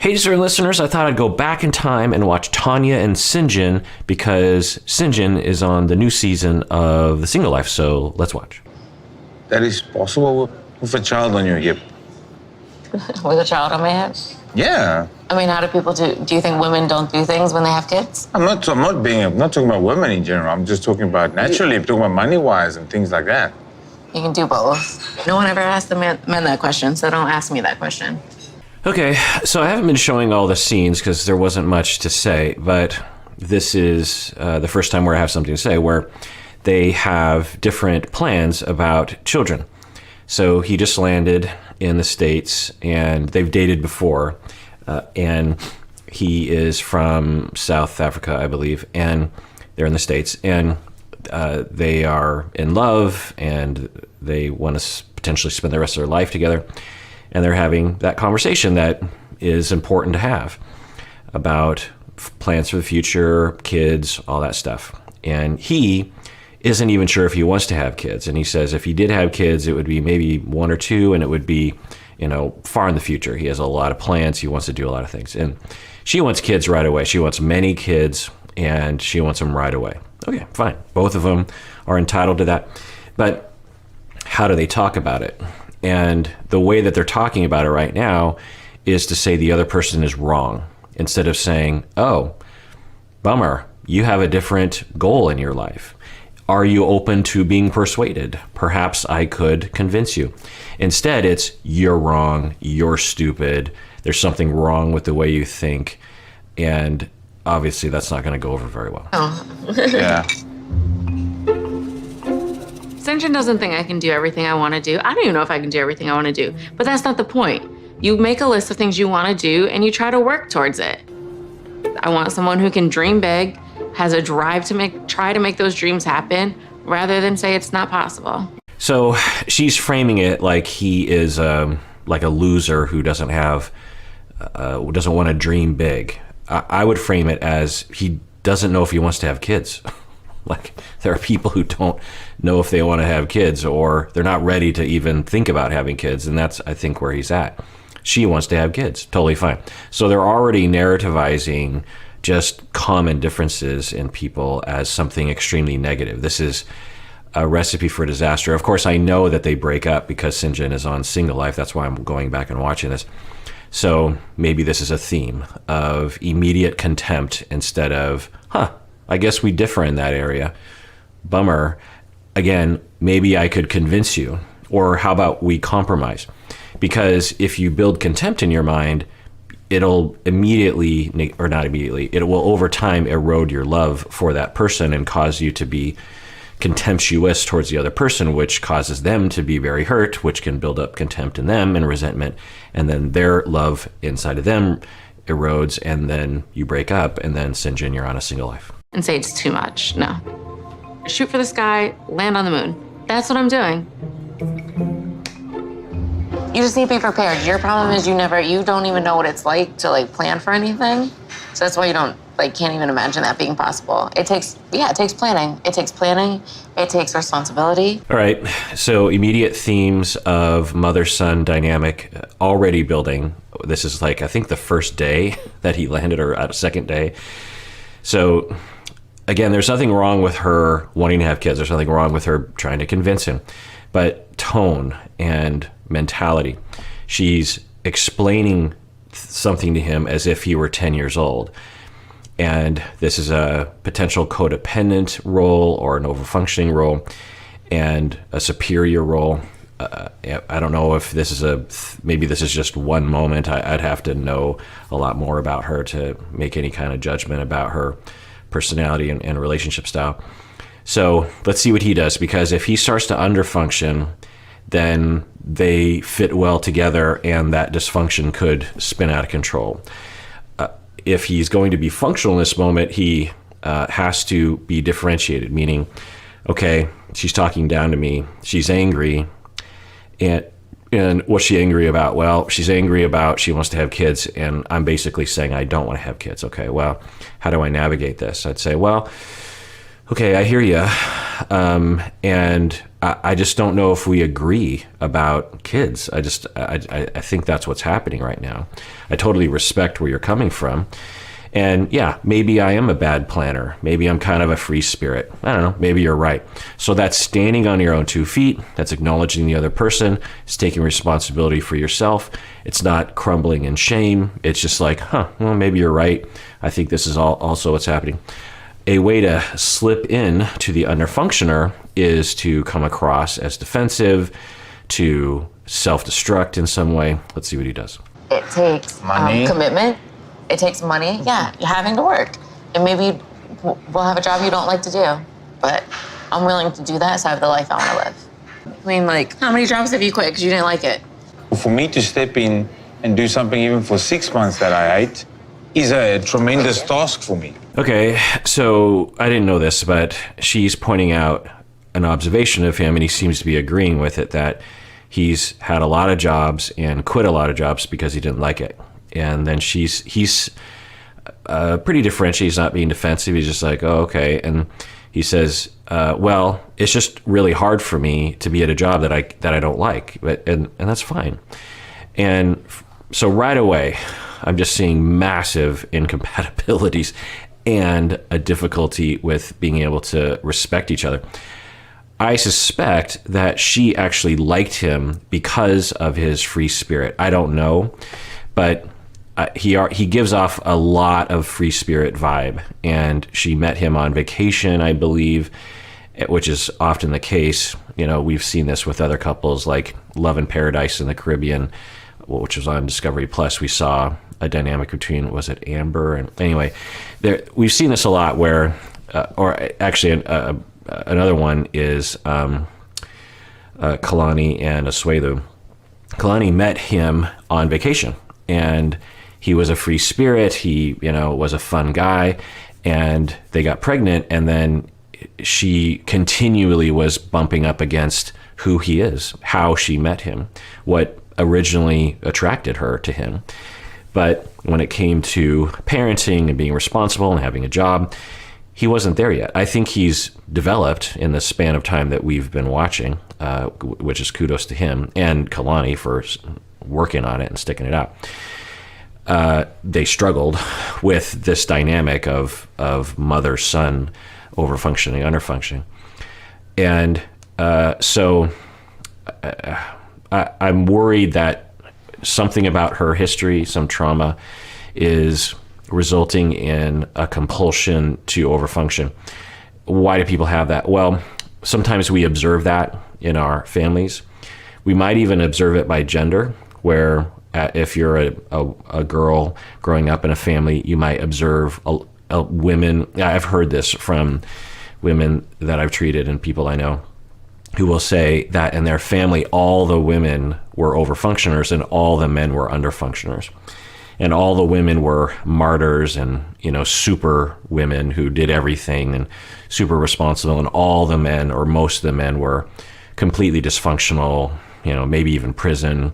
Hey, dear listeners, I thought I'd go back in time and watch Tania and Syngin because Syngin is on the new season of The Single Life, so let's watch. That is possible with a child on your hip. With a child on my hip? Yeah. I mean, how do people do you think women don't do things when they have kids? I'm not talking about women in general. I'm just talking about naturally. I'm talking about money-wise and things like that. You can do both. No one ever asked the men that question, so don't ask me that question. Okay, so I haven't been showing all the scenes because there wasn't much to say, but this is the first time where I have something to say, where they have different plans about children. So he just landed in the States, and they've dated before, and he is from South Africa, I believe, and they're in the States, and they are in love, and they want to potentially spend the rest of their life together. And they're having that conversation that is important to have about plans for the future, kids, all that stuff. And he isn't even sure if he wants to have kids. And he says if he did have kids, it would be maybe one or two, and it would be, far in the future. He has a lot of plans. He wants to do a lot of things. And she wants kids right away. She wants many kids, and she wants them right away. Okay, fine. Both of them are entitled to that. But how do they talk about it? And the way that they're talking about it right now is to say the other person is wrong, instead of saying, oh, bummer, you have a different goal in your life. Are you open to being persuaded? Perhaps I could convince you. Instead, it's you're wrong, you're stupid, there's something wrong with the way you think. And obviously that's not going to go over very well. Oh. Yeah. Syngin doesn't think I can do everything I want to do. I don't even know if I can do everything I want to do. But that's not the point. You make a list of things you want to do, and you try to work towards it. I want someone who can dream big, has a drive to try to make those dreams happen, rather than say it's not possible. So she's framing it like he is like a loser who doesn't want to dream big. I would frame it as he doesn't know if he wants to have kids. Like, there are people who don't know if they want to have kids, or they're not ready to even think about having kids, and that's, I think, where he's at. She wants to have kids, totally fine. So they're already narrativizing just common differences in people as something extremely negative. This is a recipe for disaster. Of course, I know that they break up because Syngin is on Single Life. That's why I'm going back and watching this. So maybe this is a theme of immediate contempt instead of, I guess we differ in that area. Bummer. Again, maybe I could convince you. Or how about we compromise? Because if you build contempt in your mind, it'll immediately, or not immediately, it will over time erode your love for that person and cause you to be contemptuous towards the other person, which causes them to be very hurt, which can build up contempt in them and resentment. And then their love inside of them erodes, and then you break up, and then Syngin, you're on a single life. And say it's too much. No. Shoot for the sky, land on the moon. That's what I'm doing. You just need to be prepared. Your problem is you don't even know what it's like to plan for anything. So that's why you can't even imagine that being possible. It takes planning. It takes planning. It takes responsibility. All right. So immediate themes of mother-son dynamic already building. This is I think the first day that he landed, or a second day. So again, there's nothing wrong with her wanting to have kids. There's nothing wrong with her trying to convince him. But tone and mentality. She's explaining something to him as if he were 10 years old. And this is a potential codependent role or an overfunctioning role and a superior role. I don't know if this is maybe this is just one moment. I'd have to know a lot more about her to make any kind of judgment about her personality and relationship style. So let's see what he does, because if he starts to underfunction, then they fit well together and that dysfunction could spin out of control. If he's going to be functional in this moment, he has to be differentiated, meaning, okay, she's talking down to me, she's angry, and what's she angry about? Well, she's angry about she wants to have kids, and I'm basically saying I don't want to have kids. Okay, well, how do I navigate this? I'd say, well, okay, I hear you, and I just don't know if we agree about kids. I think that's what's happening right now. I totally respect where you're coming from. And yeah, maybe I am a bad planner. Maybe I'm kind of a free spirit. I don't know. Maybe you're right. So that's standing on your own 2 feet. That's acknowledging the other person. It's taking responsibility for yourself. It's not crumbling in shame. It's just like, well, maybe you're right. I think this is also what's happening. A way to slip in to the underfunctioner is to come across as defensive, to self-destruct in some way. Let's see what he does. It takes Money. Commitment. It takes money. Yeah, you're having to work. And maybe we'll have a job you don't like to do. But I'm willing to do that so I have the life I want to live. I mean, like, how many jobs have you quit because you didn't like it? For me to step in and do something even for 6 months that I hate is a tremendous task for me. Okay, so I didn't know this, but she's pointing out an observation of him, and he seems to be agreeing with it, that he's had a lot of jobs and quit a lot of jobs because he didn't like it. And then he's pretty differentiated. He's not being defensive. He's just like, oh, okay. And he says, well, it's just really hard for me to be at a job that I don't like, and that's fine. And so right away, I'm just seeing massive incompatibilities and a difficulty with being able to respect each other. I suspect that she actually liked him because of his free spirit. I don't know, but he gives off a lot of free spirit vibe, and she met him on vacation, I believe, which is often the case. You know, we've seen this with other couples like Love in Paradise in the Caribbean, which was on Discovery Plus. We saw a dynamic between, was it Amber? And anyway, we've seen this a lot where, or actually another one is Kalani and Asuelu. Kalani met him on vacation, and he was a free spirit. He, was a fun guy, and they got pregnant. And then she continually was bumping up against who he is, how she met him, what originally attracted her to him. But when it came to parenting and being responsible and having a job, he wasn't there yet. I think he's developed in the span of time that we've been watching, which is kudos to him and Kalani for working on it and sticking it out. They struggled with this dynamic of mother-son overfunctioning, underfunctioning. And so I'm worried that something about her history, some trauma, is resulting in a compulsion to overfunction. Why do people have that? Well, sometimes we observe that in our families. We might even observe it by gender, where if you're a girl growing up in a family, you might observe women. I've heard this from women that I've treated and people I know who will say that in their family, all the women were overfunctioners and all the men were underfunctioners. And all the women were martyrs and, super women who did everything and super responsible. And all the men, or most of the men, were completely dysfunctional, maybe even prison,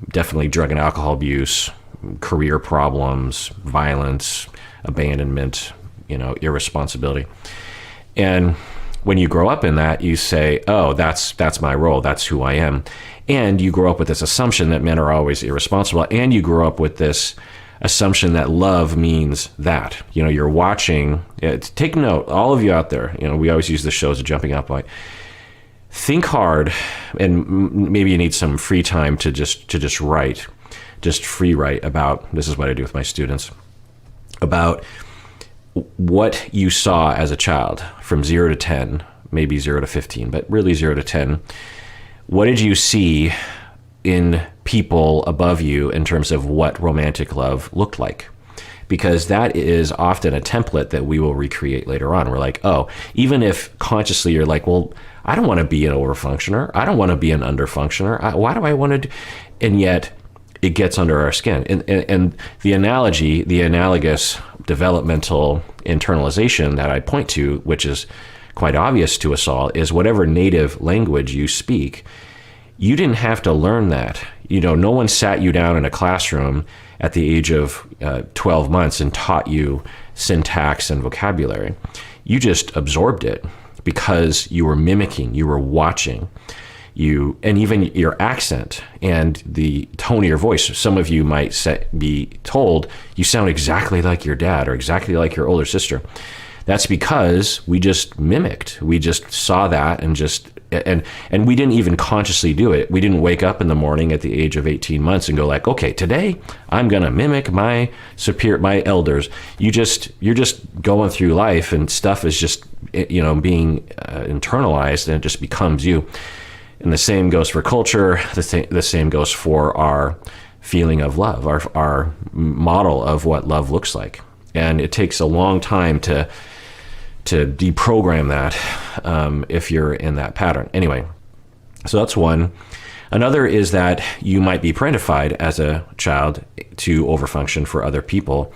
definitely drug and alcohol abuse, career problems, violence, abandonment, irresponsibility. And when you grow up in that, you say, oh, that's my role. That's who I am. And you grow up with this assumption that men are always irresponsible. And you grow up with this assumption that love means that. You're watching. Take note, all of you out there. We always use the show as a jumping off point. Think hard, and maybe you need some free time to just write, just free write about, this is what I do with my students, about what you saw as a child from 0 to 10, maybe 0 to 15, but really 0 to 10. What did you see in people above you in terms of what romantic love looked like? Because that is often a template that we will recreate later on. We're like, oh, even if consciously you're like, well, I don't want to be an overfunctioner. I don't want to be an underfunctioner. Why do I want to? And yet it gets under our skin. And the analogy, the analogous developmental internalization that I point to, which is quite obvious to us all, is whatever native language you speak, you didn't have to learn that. No one sat you down in a classroom at the age of 12 months and taught you syntax and vocabulary. You just absorbed it. because you were mimicking, you were watching, and even your accent and the tone of your voice. Some of you might be told you sound exactly like your dad or exactly like your older sister. That's because we just mimicked. We just saw that and we didn't even consciously do it. We didn't wake up in the morning at the age of 18 months and go like, okay, today I'm going to mimic my elders. You're just going through life and stuff is just, being internalized, and it just becomes you. And the same goes for culture. The same goes for our feeling of love, our model of what love looks like. And it takes a long time to deprogram that if you're in that pattern. Anyway, so that's one. Another is that you might be parentified as a child to overfunction for other people.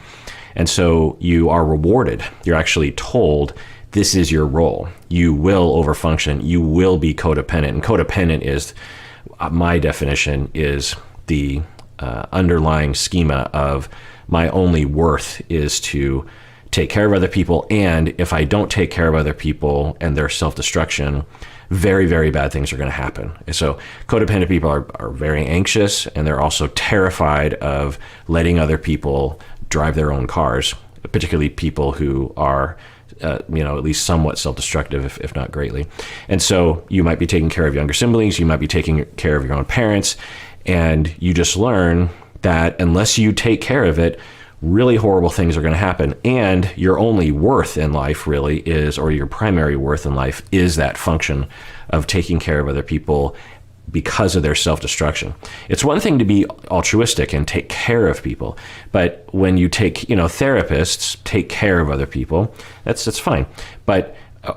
And so you are rewarded. You're actually told this is your role. You will overfunction. You will be codependent. And codependent is, my definition is the underlying schema of my only worth is to take care of other people. And if I don't take care of other people and their self-destruction, very, very bad things are going to happen. And so codependent people are very anxious, and they're also terrified of letting other people drive their own cars, particularly people who are at least somewhat self-destructive, if not greatly. And so you might be taking care of younger siblings, you might be taking care of your own parents, and you just learn that unless you take care of it, really horrible things are going to happen. And your only worth in life really is, or your primary worth in life is that function of taking care of other people because of their self-destruction. It's one thing to be altruistic and take care of people, but when you take, therapists take care of other people, that's fine. But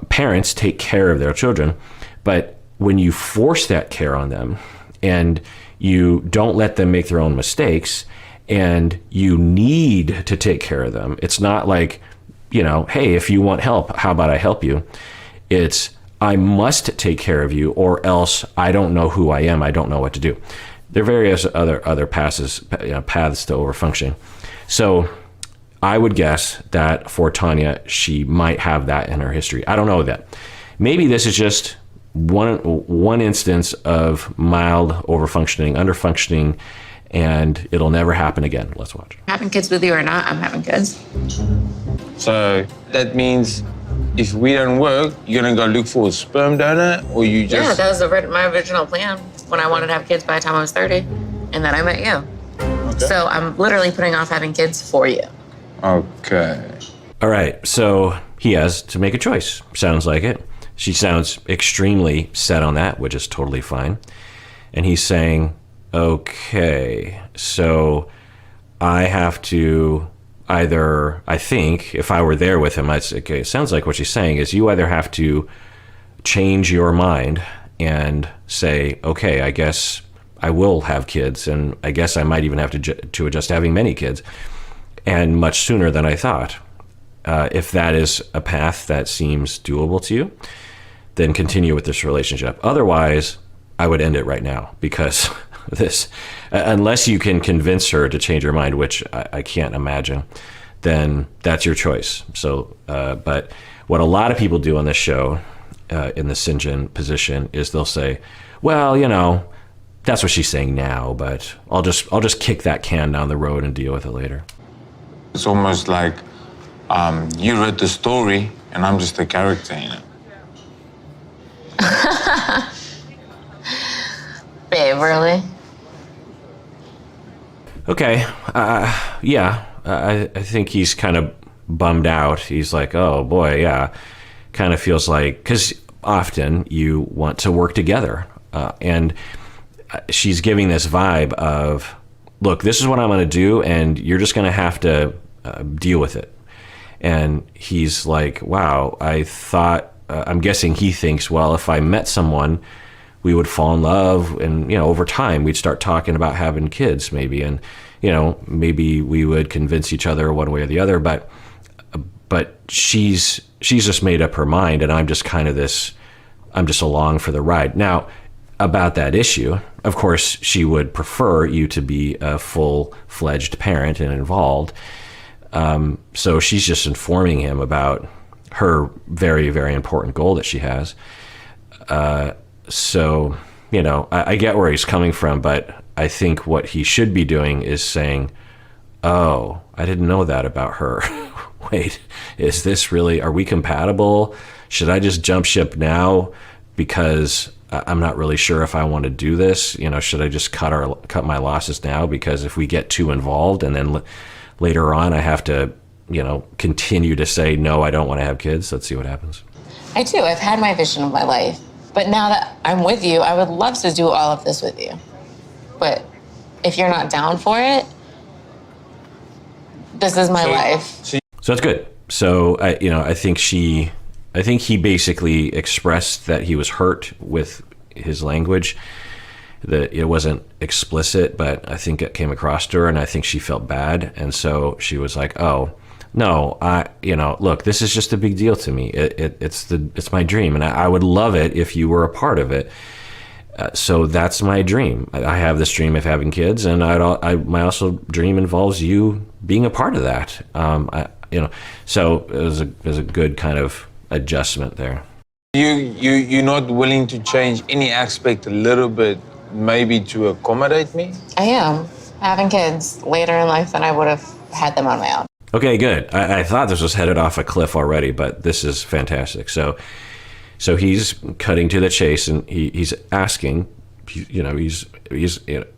parents take care of their children. But when you force that care on them and you don't let them make their own mistakes, and you need to take care of them, it's not like, hey, if you want help, how about I help you? It's, I must take care of you, or else I don't know who I am. I don't know what to do. There are various other paths to overfunction. So I would guess that for Tania, she might have that in her history. I don't know that. Maybe this is just one instance of mild overfunctioning, underfunctioning, and it'll never happen again. Let's watch. Having kids with you or not, I'm having kids. So that means if we don't work, you're gonna go look for a sperm donor, or you just... Yeah, that was my original plan when I wanted to have kids by the time I was 30, and then I met you. Okay. So I'm literally putting off having kids for you. Okay. All right, so he has to make a choice. Sounds like it. She sounds extremely set on that, which is totally fine. And he's saying, okay, so I have to either, I think, if I were there with him, I'd say, okay, it sounds like what she's saying is you either have to change your mind and say, okay, I guess I will have kids, and I guess I might even have to adjust to having many kids, and much sooner than I thought. If that is a path that seems doable to you, then continue with this relationship. Otherwise, I would end it right now, because this, unless you can convince her to change her mind, which I can't imagine, then that's your choice. So, but what a lot of people do on this show, in the Syngin position, is they'll say, well, that's what she's saying now, but I'll just kick that can down the road and deal with it later. It's almost like you read the story and I'm just a character in it. Babe, really? Okay, yeah, I think he's kind of bummed out. He's like, oh boy, yeah, kind of feels like, because often you want to work together, and she's giving this vibe of, look, this is what I'm going to do, and you're just going to have to deal with it. And he's like, wow, I thought, I'm guessing he thinks, well, if I met someone, we would fall in love, and over time we'd start talking about having kids, maybe, and maybe we would convince each other one way or the other. But she's just made up her mind, and I'm just kind of I'm just along for the ride. Now, about that issue, of course, she would prefer you to be a full-fledged parent and involved. So she's just informing him about her very, very important goal that she has. So, you know, I get where he's coming from, but I think what he should be doing is saying, oh, I didn't know that about her. Wait, is this really, are we compatible? Should I just jump ship now because I'm not really sure if I want to do this? You know, should I just cut my losses now? Because if we get too involved and then later on I have to, you know, continue to say, no, I don't want to have kids. Let's see what happens. I do. I've had my vision of my life. But now that I'm with you, I would love to do all of this with you. But if you're not down for it, this is my life. So that's good. So, I think he basically expressed that he was hurt with his language, that it wasn't explicit, but I think it came across to her, and I think she felt bad. And so she was like, oh, no, look, this is just a big deal to me. It's my dream, and I would love it if you were a part of it. So that's my dream. I have this dream of having kids, and my also dream involves you being a part of that. So it was a good kind of adjustment there. You're not willing to change any aspect a little bit, maybe to accommodate me? I am having kids later in life than I would have had them on my own. Okay, good. I thought this was headed off a cliff already, but this is fantastic. So he's cutting to the chase, and he's asking, he's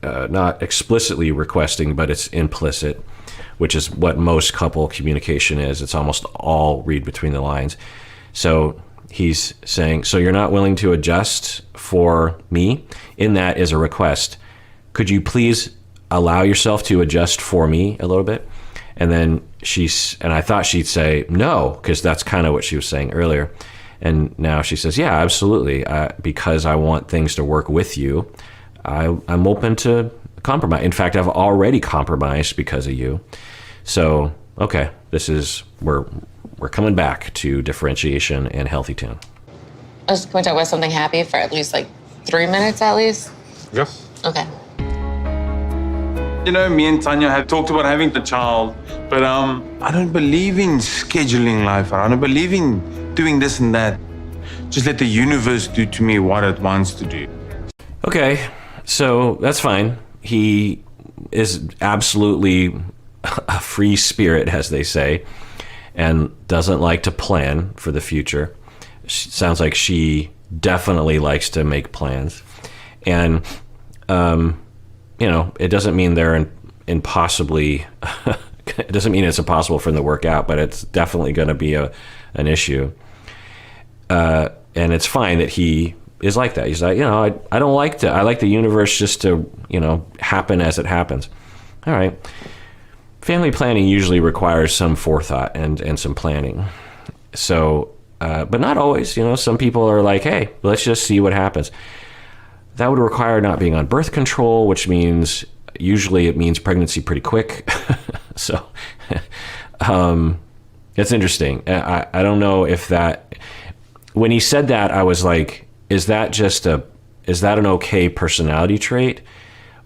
not explicitly requesting, but it's implicit, which is what most couple communication is. It's almost all read between the lines. So he's saying, so you're not willing to adjust for me? In that is a request. Could you please allow yourself to adjust for me a little bit? And then and I thought she'd say no, because that's kind of what she was saying earlier. And now she says, yeah, absolutely. Because I want things to work with you, I'm open to compromise. In fact, I've already compromised because of you. So, okay, we're coming back to differentiation and healthy tone. I was going to talk about something happy for at least 3 minutes at least. Yeah. Okay. You know, me and Tania have talked about having the child, but I don't believe in scheduling life. I don't believe in doing this and that. Just let the universe do to me what it wants to do. Okay, so that's fine. He is absolutely a free spirit, as they say, and doesn't like to plan for the future. Sounds like she definitely likes to make plans. And, it doesn't mean they're impossibly, it doesn't mean it's impossible for them to work out, but it's definitely going to be an issue. And it's fine that he is like that. He's like, I don't like to, I like the universe just to, happen as it happens. All right. Family planning usually requires some forethought and some planning. So, but not always, some people are like, hey, let's just see what happens. That would require not being on birth control, which means usually it means pregnancy pretty quick. So, it's interesting. I don't know if that, when he said that, I was like, is that an okay personality trait?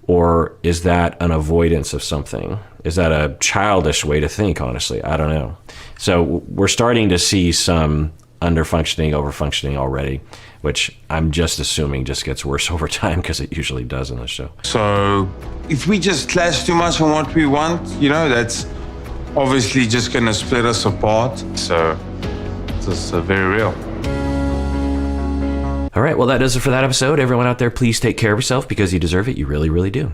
Or is that an avoidance of something? Is that a childish way to think, honestly? I don't know. So we're starting to see some underfunctioning, overfunctioning already, which I'm just assuming just gets worse over time because it usually does in the show. So if we just clash too much on what we want, that's obviously just going to split us apart. So it's very real. All right, well, that does it for that episode. Everyone out there, please take care of yourself because you deserve it. You really, really do.